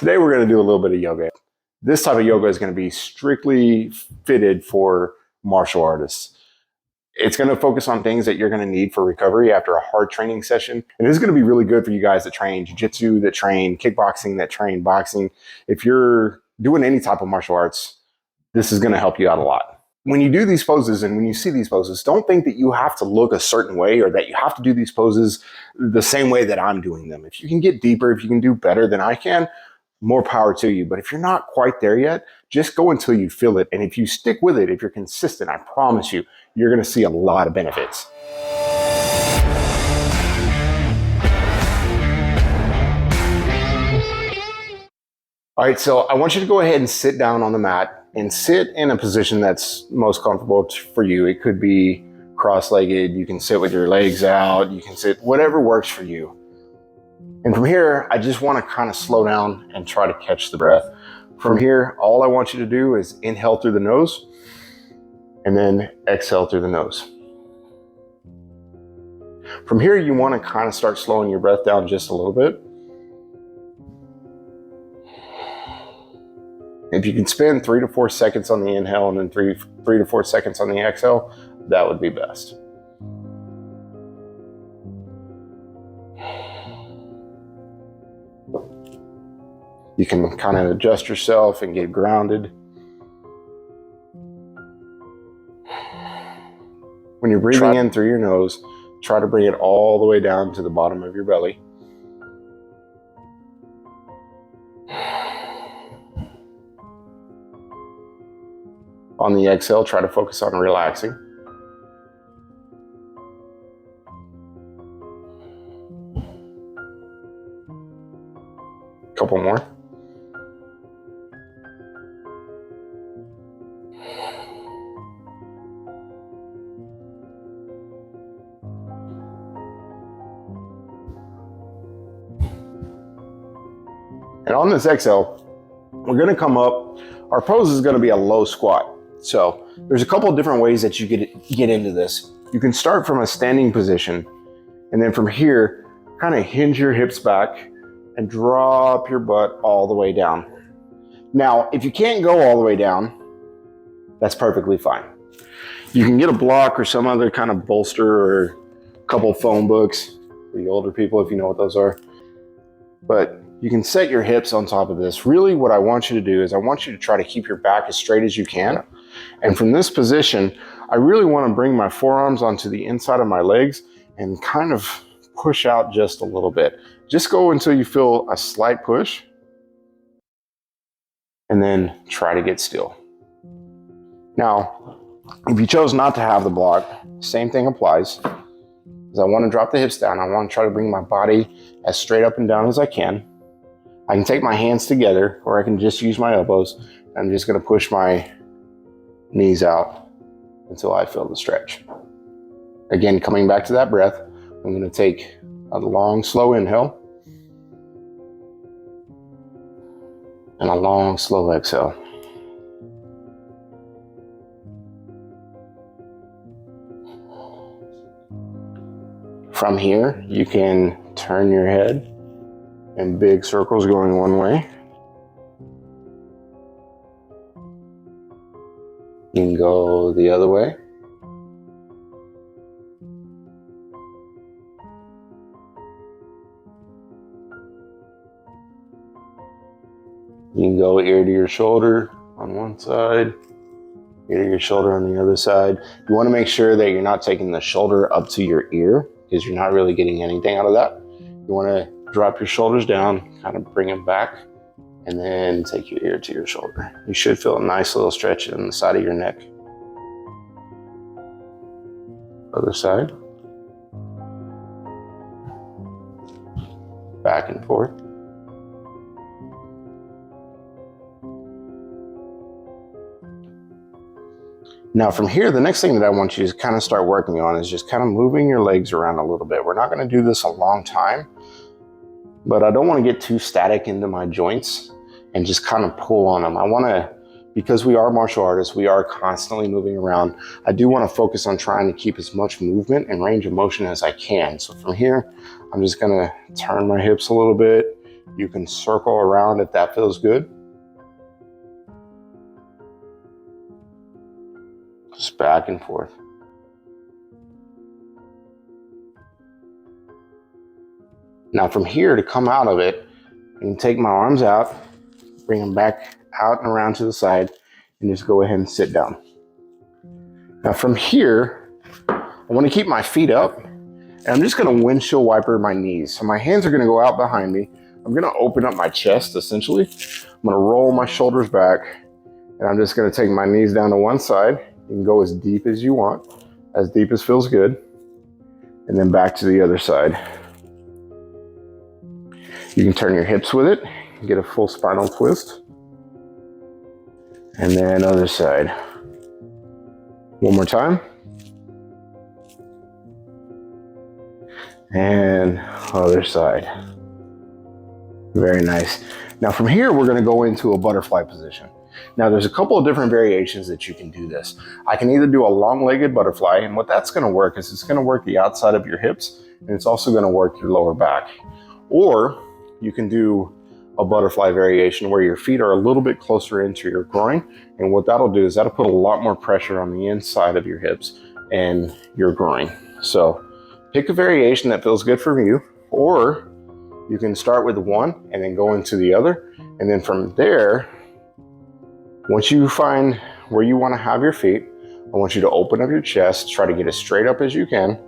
Today we're going to do a little bit of yoga. This type of yoga is going to be strictly fitted for martial artists. It's going to focus on things that you're going to need for recovery after a hard training session. And this is going to be really good for you guys that train Jiu Jitsu, that train kickboxing, that train boxing. If you're doing any type of martial arts, this is going to help you out a lot. When you do these poses and when you see these poses, don't think that you have to look a certain way or that you have to do these poses the same way that I'm doing them. If you can get deeper, if you can do better than I can, more power to you. But if you're not quite there yet, just go until you feel it. And if you stick with it, if you're consistent, I promise you, you're going to see a lot of benefits. All right, so I want you to go ahead and sit down on the mat and sit in a position that's most comfortable for you. It could be cross-legged. You can sit with your legs out. You can sit whatever works for you. And from here, I just want to kind of slow down and try to catch the breath. From here, all I want you to do is inhale through the nose and then exhale through the nose. From here, you want to kind of start slowing your breath down just a little bit. If you can spend 3 to 4 seconds on the inhale and then three to 4 seconds on the exhale, that would be best. You can kind of adjust yourself and get grounded. When you're breathing in through your nose, try to bring it all the way down to the bottom of your belly. On the exhale, try to focus on relaxing. Couple more. And on this exhale, we're going to come up. Our pose is going to be a low squat. So there's a couple of different ways that you get into this. You can start from a standing position, and then from here, kind of hinge your hips back and drop your butt all the way down. Now, if you can't go all the way down, that's perfectly fine. You can get a block or some other kind of bolster or a couple phone books for the older people, if you know what those are. But you can set your hips on top of this. Really, what I want you to do is I want you to try to keep your back as straight as you can. And from this position, I really want to bring my forearms onto the inside of my legs and kind of push out just a little bit. Just go until you feel a slight push, and then try to get still. Now, if you chose not to have the block, same thing applies. As I want to drop the hips down, I want to try to bring my body as straight up and down as I can. I can take my hands together, or I can just use my elbows. I'm just going to push my knees out until I feel the stretch. Again, coming back to that breath, I'm going to take a long, slow inhale and a long, slow exhale. From here, you can turn your head in big circles going one way. You can go the other way. You can go ear to your shoulder on one side, ear to your shoulder on the other side. You want to make sure that you're not taking the shoulder up to your ear because you're not really getting anything out of that. You want to drop your shoulders down, kind of bring them back, and then take your ear to your shoulder. You should feel a nice little stretch in the side of your neck. Other side. Back and forth. Now from here, the next thing that I want you to kind of start working on is just kind of moving your legs around a little bit. We're not going to do this a long time, but I don't want to get too static into my joints and just kind of pull on them. I want to, because we are martial artists, we are constantly moving around. I do want to focus on trying to keep as much movement and range of motion as I can. So from here, I'm just going to turn my hips a little bit, You can circle around if that feels good. Just back and forth. Now from here, to come out of it, I can take my arms out, bring them back out and around to the side, and just go ahead and sit down. Now from here, I want to keep my feet up, and I'm just going to windshield wiper my knees. So my hands are going to go out behind me. I'm going to open up my chest, essentially. I'm going to roll my shoulders back, and I'm just going to take my knees down to one side. You can go as deep as you want, as deep as feels good, and then back to the other side. You can turn your hips with it, get a full spinal twist. And then other side. One more time. And other side. Very nice. Now from here, we're going to go into a butterfly position. Now there's a couple of different variations that you can do this. I can either do a long-legged butterfly, and what that's going to work is it's going to work the outside of your hips, and it's also going to work your lower back. Or you can do a butterfly variation where your feet are a little bit closer into your groin, and what that'll do is that'll put a lot more pressure on the inside of your hips and your groin. So pick a variation that feels good for you, or you can start with one and then go into the other, and then from there, once you find where you want to have your feet, I want you to open up your chest, try to get as straight up as you can,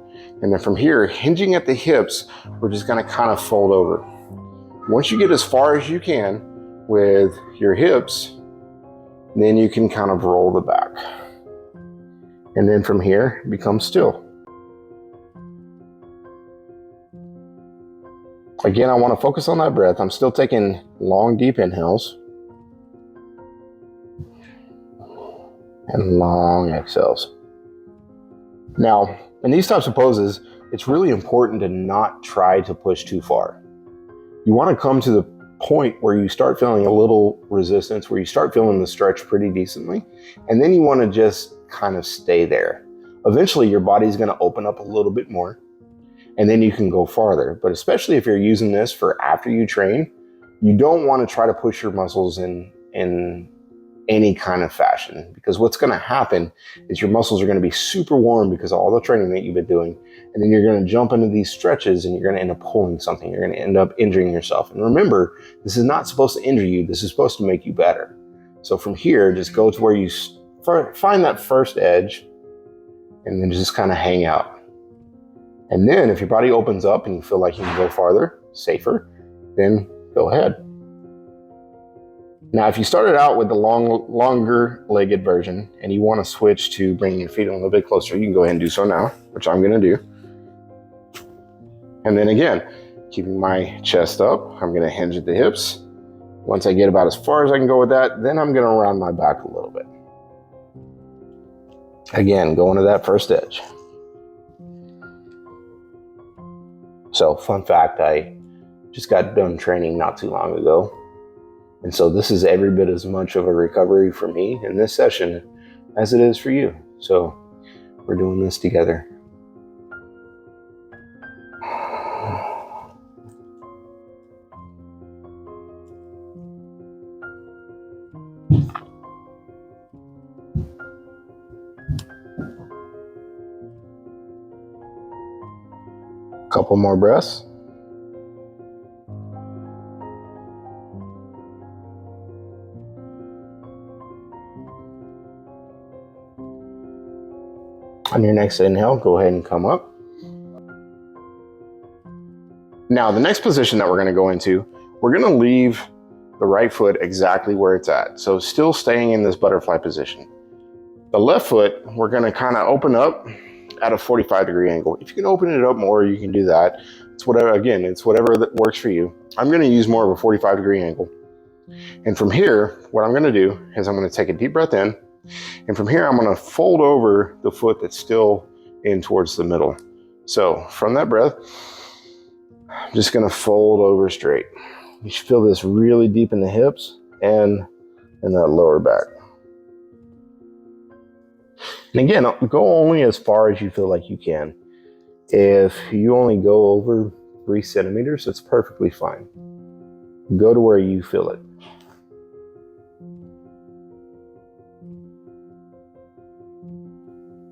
and then from here, hinging at the hips, we're just going to kind of fold over. Once you get as far as you can with your hips, then you can kind of roll the back. And then from here, become still. Again, I want to focus on that breath. I'm still taking long, deep inhales. And long exhales. Now, in these types of poses, it's really important to not try to push too far. You want to come to the point where you start feeling a little resistance, where you start feeling the stretch pretty decently, and then you want to just kind of stay there. Eventually, your body's going to open up a little bit more, and then you can go farther. But especially if you're using this for after you train, you don't want to try to push your muscles in any kind of fashion, because what's going to happen is your muscles are going to be super warm because of all the training that you've been doing, and then you're going to jump into these stretches and you're going to end up pulling something. You're going to end up injuring yourself. And remember, this is not supposed to injure you. This is supposed to make you better. So from here, just go to where you find that first edge and then just kind of hang out. And then if your body opens up and you feel like you can go farther, safer, then go ahead. Now, if you started out with the longer legged version and you want to switch to bringing your feet a little bit closer, you can go ahead and do so now, which I'm going to do. And then again, keeping my chest up, I'm going to hinge at the hips. Once I get about as far as I can go with that, then I'm going to round my back a little bit. Again, going to that first edge. So, fun fact, I just got done training not too long ago. And so this is every bit as much of a recovery for me in this session as it is for you. So we're doing this together. Couple more breaths. On your next inhale, go ahead and come up. Now, the next position that we're going to go into, we're going to leave the right foot exactly where it's at. So still staying in this butterfly position. The left foot, we're going to kind of open up at a 45-degree angle. If you can open it up more, you can do that. It's whatever, again, it's whatever that works for you. I'm going to use more of a 45-degree angle. And from here, what I'm going to do is I'm going to take a deep breath in. And from here, I'm going to fold over the foot that's still in towards the middle. So from that breath, I'm just going to fold over straight. You should feel this really deep in the hips and in that lower back. And again, go only as far as you feel like you can. If you only go over 3 centimeters, it's perfectly fine. Go to where you feel it.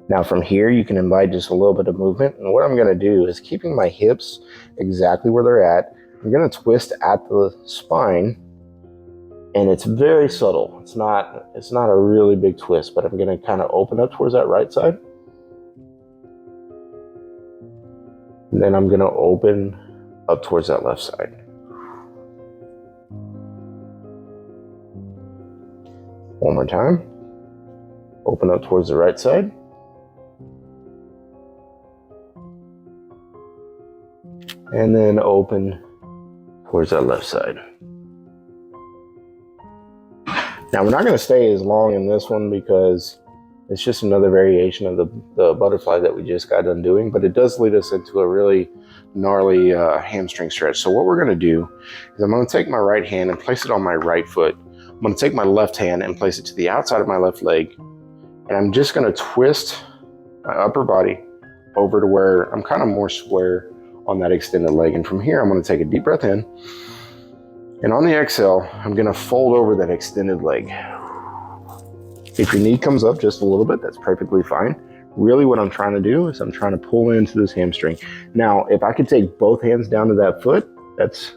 Now from here, you can invite just a little bit of movement. And what I'm gonna do is, keeping my hips exactly where they're at, I'm gonna twist at the spine, and it's very subtle. It's not a really big twist, but I'm gonna kind of open up towards that right side. And then I'm gonna open up towards that left side. One more time. Open up towards the right side. And then open towards that left side. Now we're not going to stay as long in this one because it's just another variation of the butterfly that we just got done doing, but it does lead us into a really gnarly hamstring stretch. So what we're going to do is, I'm going to take my right hand and place it on my right foot. I'm going to take my left hand and place it to the outside of my left leg, and I'm just going to twist my upper body over to where I'm kind of more square on that extended leg. And from here, I'm going to take a deep breath in, and on the exhale, I'm going to fold over that extended leg. If your knee comes up just a little bit, that's perfectly fine. Really what I'm trying to do is I'm trying to pull into this hamstring. Now, if I could take both hands down to that foot, that's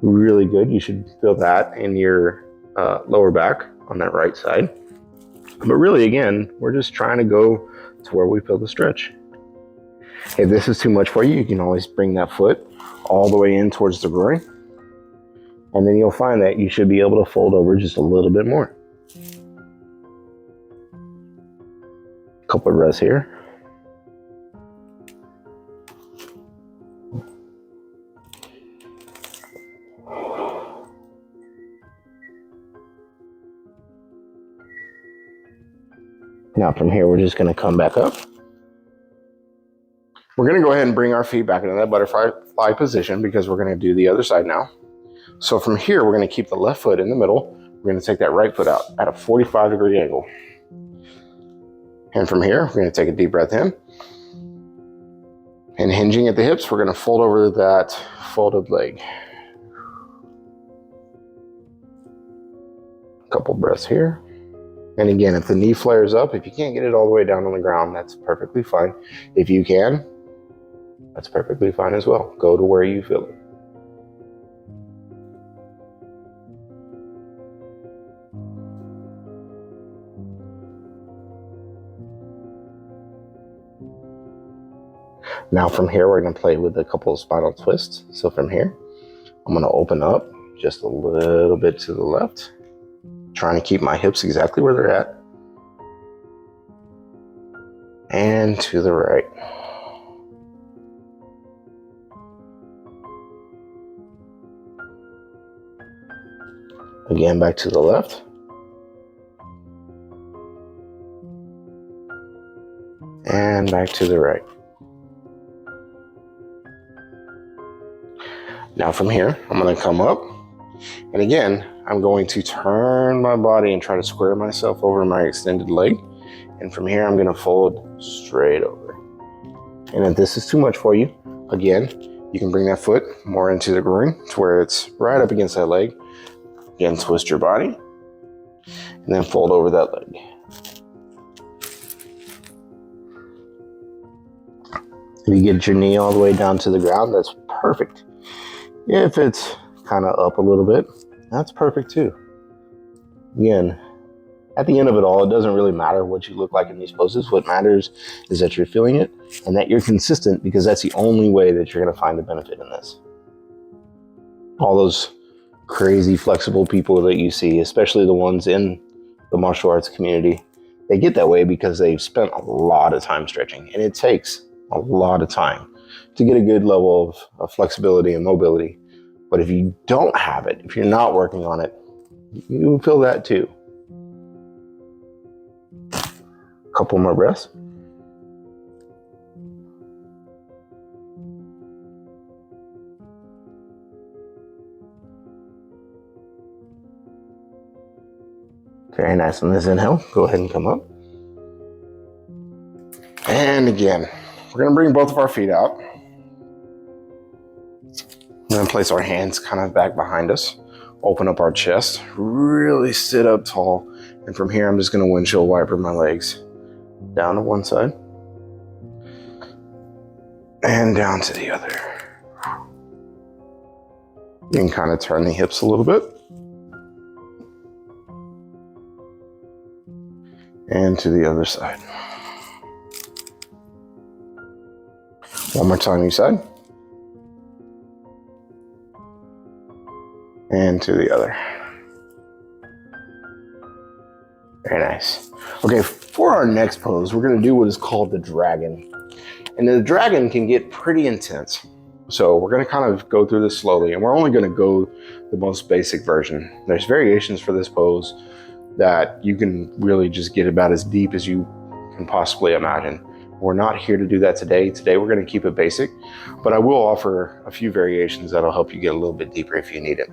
really good. You should feel that in your lower back on that right side. But really, again, we're just trying to go to where we feel the stretch. If this is too much for you, you can always bring that foot all the way in towards the groin. And then you'll find that you should be able to fold over just a little bit more. Couple of breaths here. Now from here, we're just going to come back up. We're going to go ahead and bring our feet back into that butterfly position because we're going to do the other side now. So from here, we're going to keep the left foot in the middle. We're going to take that right foot out at a 45-degree angle. And from here, we're going to take a deep breath in. And hinging at the hips, we're going to fold over that folded leg. A couple breaths here. And again, if the knee flares up, if you can't get it all the way down on the ground, that's perfectly fine. If you can, that's perfectly fine as well. Go to where you feel it. Now from here, we're going to play with a couple of spinal twists. So from here, I'm going to open up just a little bit to the left, trying to keep my hips exactly where they're at, and to the right. Again, back to the left. And back to the right. Now from here, I'm going to come up, and again, I'm going to turn my body and try to square myself over my extended leg. And from here, I'm going to fold straight over. And if this is too much for you, again, you can bring that foot more into the groin to where it's right up against that leg. Again, twist your body, and then fold over that leg. If you get your knee all the way down to the ground, that's perfect. If it's kind of up a little bit, that's perfect too. Again, at the end of it all, it doesn't really matter what you look like in these poses. What matters is that you're feeling it and that you're consistent, because that's the only way that you're going to find the benefit in this. All those crazy flexible people that you see, especially the ones in the martial arts community, they get that way because they've spent a lot of time stretching, and it takes a lot of time to get a good level of flexibility and mobility. But if you don't have it, if you're not working on it, you feel that too. A couple more breaths. Very nice. On this inhale, go ahead and come up. And again, we're going to bring both of our feet out. And then place our hands kind of back behind us. Open up our chest, really sit up tall. And from here, I'm just gonna windshield wiper my legs down to one side and down to the other. You can kind of turn the hips a little bit. And to the other side. One more time each side. And to the other. Very nice. Okay, for our next pose, we're gonna do what is called the dragon. And the dragon can get pretty intense. So we're gonna kind of go through this slowly, and we're only gonna go the most basic version. There's variations for this pose that you can really just get about as deep as you can possibly imagine. We're not here to do that today. Today we're gonna keep it basic, but I will offer a few variations that'll help you get a little bit deeper if you need it.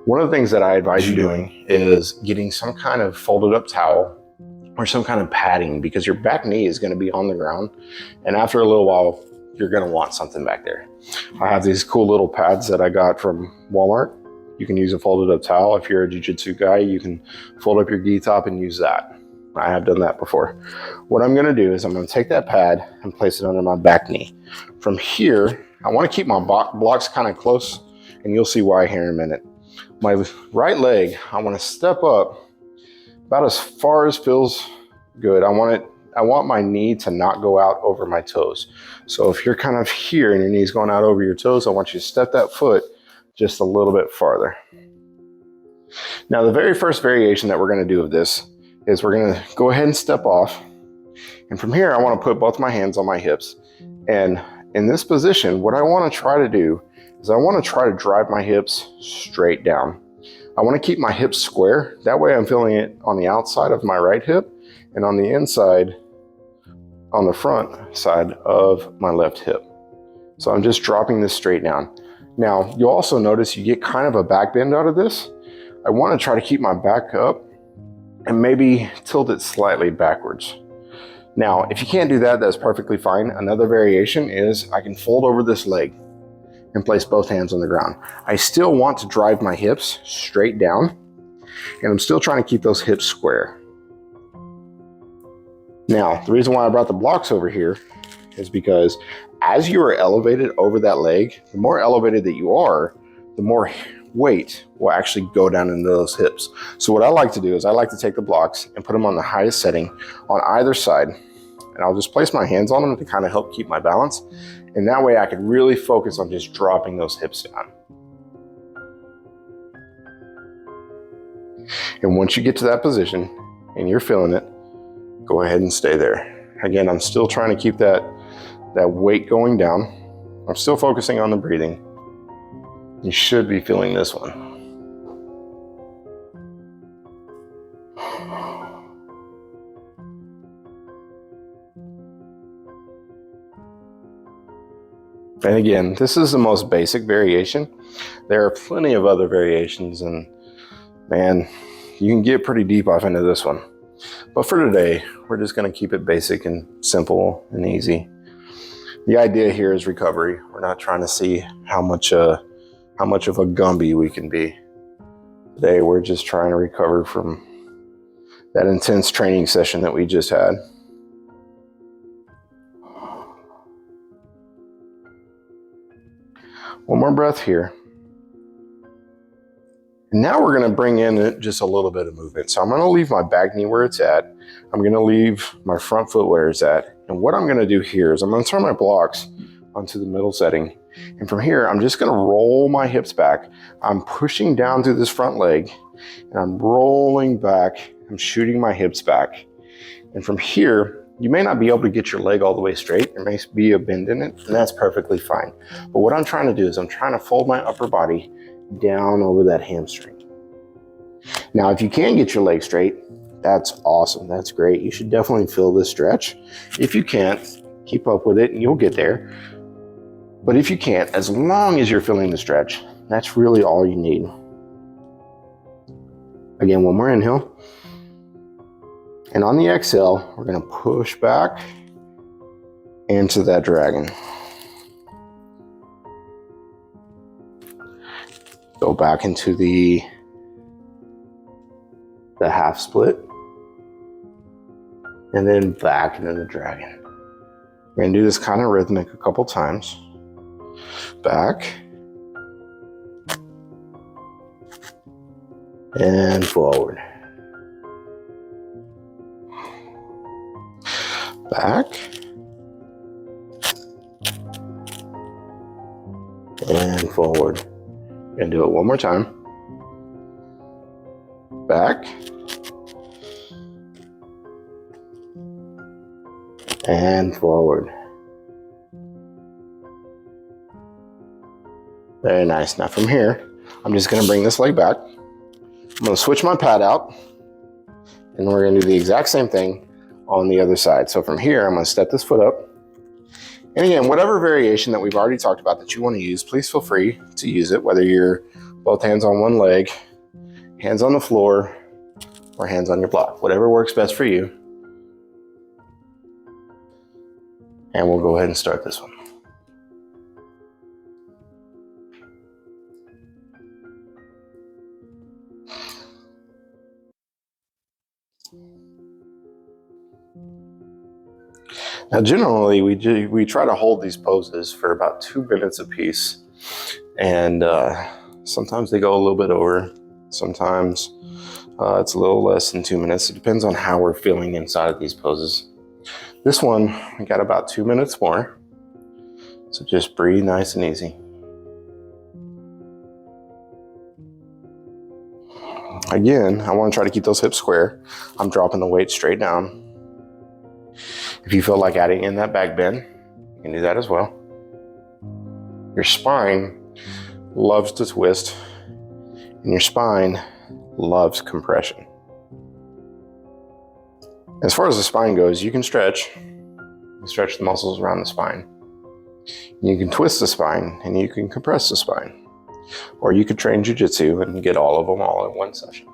One of the things that I advise you doing is getting some kind of folded up towel or some kind of padding, because your back knee is gonna be on the ground, and after a little while, you're gonna want something back there. I have these cool little pads that I got from Walmart. You can use a folded up towel. If you're a Jiu Jitsu guy, you can fold up your gi top and use that. I have done that before. What I'm gonna do is I'm gonna take that pad and place it under my back knee. From here, I wanna keep my blocks kind of close, and you'll see why here in a minute. My right leg, I wanna step up about as far as feels good. I want my knee to not go out over my toes. So if you're kind of here and your knee's going out over your toes, I want you to step that foot just a little bit farther. Now, the very first variation that we're gonna do of this is we're gonna go ahead and step off. And from here, I wanna put both my hands on my hips. And in this position, what I wanna try to do is I wanna try to drive my hips straight down. I wanna keep my hips square. That way I'm feeling it on the outside of my right hip and on the inside, on the front side of my left hip. So I'm just dropping this straight down. Now, you'll also notice you get kind of a back bend out of this. I wanna try to keep my back up and maybe tilt it slightly backwards. Now, if you can't do that, that's perfectly fine. Another variation is I can fold over this leg and place both hands on the ground. I still want to drive my hips straight down, and I'm still trying to keep those hips square. Now, the reason why I brought the blocks over here is because as you are elevated over that leg, the more elevated that you are, the more weight will actually go down into those hips. So what I like to do is I like to take the blocks and put them on the highest setting on either side, and I'll just place my hands on them to kind of help keep my balance. And that way I can really focus on just dropping those hips down. And once you get to that position and you're feeling it, go ahead and stay there. Again, I'm still trying to keep that weight going down. I'm still focusing on the breathing. You should be feeling this one. And again, this is the most basic variation. There are plenty of other variations, and man, you can get pretty deep off into this one. But for today, we're just gonna keep it basic and simple and easy. The idea here is recovery. We're not trying to see how much of a Gumby we can be. Today, we're just trying to recover from that intense training session that we just had. One more breath here. And now we're gonna bring in just a little bit of movement. So I'm gonna leave my back knee where it's at. I'm gonna leave my front foot where it's at. And what I'm gonna do here is I'm gonna turn my blocks onto the middle setting. And from here, I'm just gonna roll my hips back. I'm pushing down through this front leg, and I'm rolling back. I'm shooting my hips back. And from here, you may not be able to get your leg all the way straight. There may be a bend in it, and that's perfectly fine. But what I'm trying to do is I'm trying to fold my upper body down over that hamstring. Now, if you can get your leg straight, that's awesome. That's great. You should definitely feel this stretch. If you can't, keep up with it and you'll get there. But if you can't, as long as you're feeling the stretch, that's really all you need. Again, one more inhale. And on the exhale, we're gonna push back into that dragon. Go back into the half split. And then back into the dragon. We're gonna do this kind of rhythmic a couple times. Back. And forward. Back. And forward. And do it one more time. Back. And forward. Very nice. Now from here, I'm just going to bring this leg back. I'm going to switch my pad out, and we're going to do the exact same thing on the other side. So from here, I'm going to step this foot up. And again, whatever variation that we've already talked about that you want to use, please feel free to use it, whether you're both hands on one leg, hands on the floor, or hands on your block. Whatever works best for you. And we'll go ahead and start this one. Now, generally, we try to hold these poses for about 2 minutes apiece, and sometimes they go a little bit over. Sometimes it's a little less than 2 minutes. It depends on how we're feeling inside of these poses. This one, we got about 2 minutes more, so just breathe nice and easy. Again, I want to try to keep those hips square. I'm dropping the weight straight down. If you feel like adding in that back bend, you can do that as well. Your spine loves to twist, and your spine loves compression. As far as the spine goes, you can stretch. You stretch the muscles around the spine. You can twist the spine, and you can compress the spine. Or you could train Jiu Jitsu and get all of them all in one session.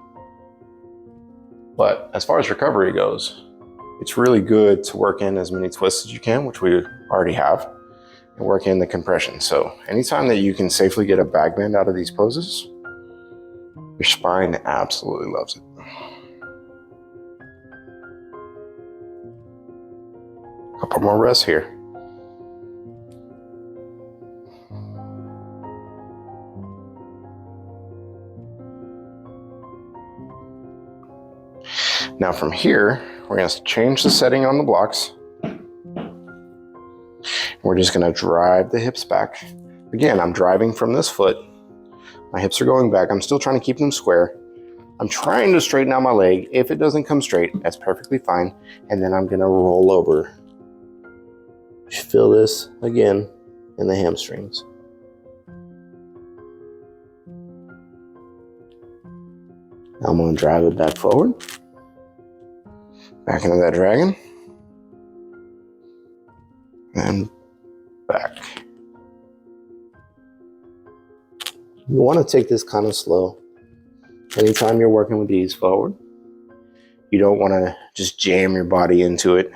But as far as recovery goes, it's really good to work in as many twists as you can, which we already have, and work in the compression. So anytime that you can safely get a back bend out of these poses, your spine absolutely loves it. A couple more rests here. Now from here, we're going to change the setting on the blocks. We're just going to drive the hips back. Again, I'm driving from this foot. My hips are going back. I'm still trying to keep them square. I'm trying to straighten out my leg. If it doesn't come straight, that's perfectly fine. And then I'm going to roll over. Feel this again in the hamstrings. Now I'm going to drive it back forward. Back into that dragon. And back. You want to take this kind of slow. Anytime you're working with these forward, you don't want to just jam your body into it.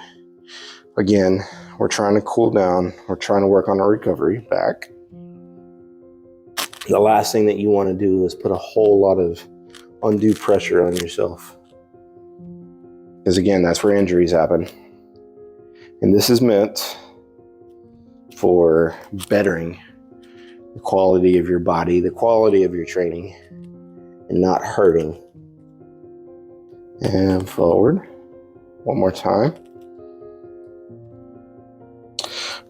Again, we're trying to cool down. We're trying to work on our recovery. Back. The last thing that you want to do is put a whole lot of undue pressure on yourself. Because again, that's where injuries happen. And this is meant for bettering the quality of your body, the quality of your training, and not hurting. And forward. One more time.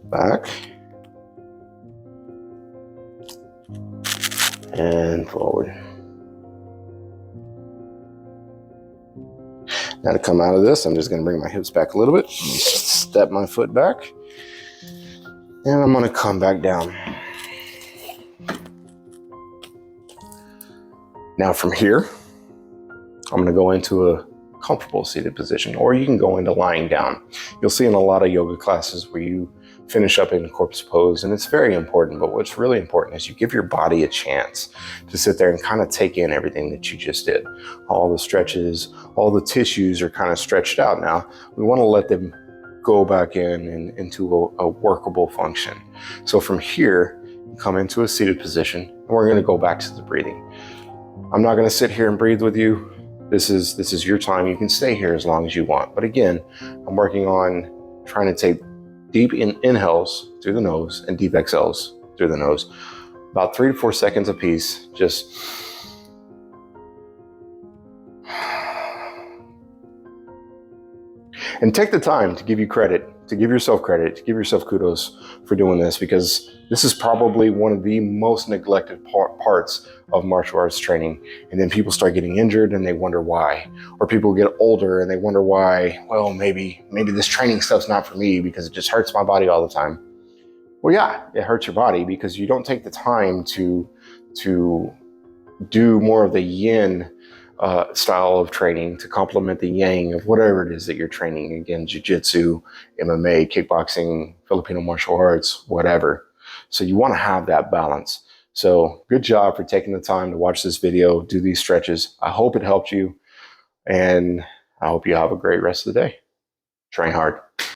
Back. And forward. Now to come out of this, I'm just going to bring my hips back a little bit. Step my foot back. And I'm going to come back down. Now from here, I'm going to go into a comfortable seated position, or you can go into lying down. You'll see in a lot of yoga classes where you finish up in corpse pose, and it's very important, but what's really important is you give your body a chance to sit there and kind of take in everything that you just did. All the stretches, all the tissues are kind of stretched out now. We want to let them go back in and into a workable function. So from here, come into a seated position, and we're going to go back to the breathing. I'm not going to sit here and breathe with you. This is your time. You can stay here as long as you want. But again, I'm working on trying to take deep inhales through the nose and deep exhales through the nose. About 3 to 4 seconds apiece. Just and take the time to give you credit, to give yourself credit, to give yourself kudos for doing this, because this is probably one of the most neglected parts of martial arts training. And then people start getting injured and they wonder why. Or people get older and they wonder why, well, maybe this training stuff's not for me because it just hurts my body all the time. Well, yeah, it hurts your body because you don't take the time to do more of the yin style of training to complement the yang of whatever it is that you're training. Again, Jiu Jitsu, MMA, kickboxing, Filipino Martial Arts, whatever. So you want to have that balance. So good job for taking the time to watch this video, do these stretches. I hope it helped you, and I hope you have a great rest of the day. Train hard.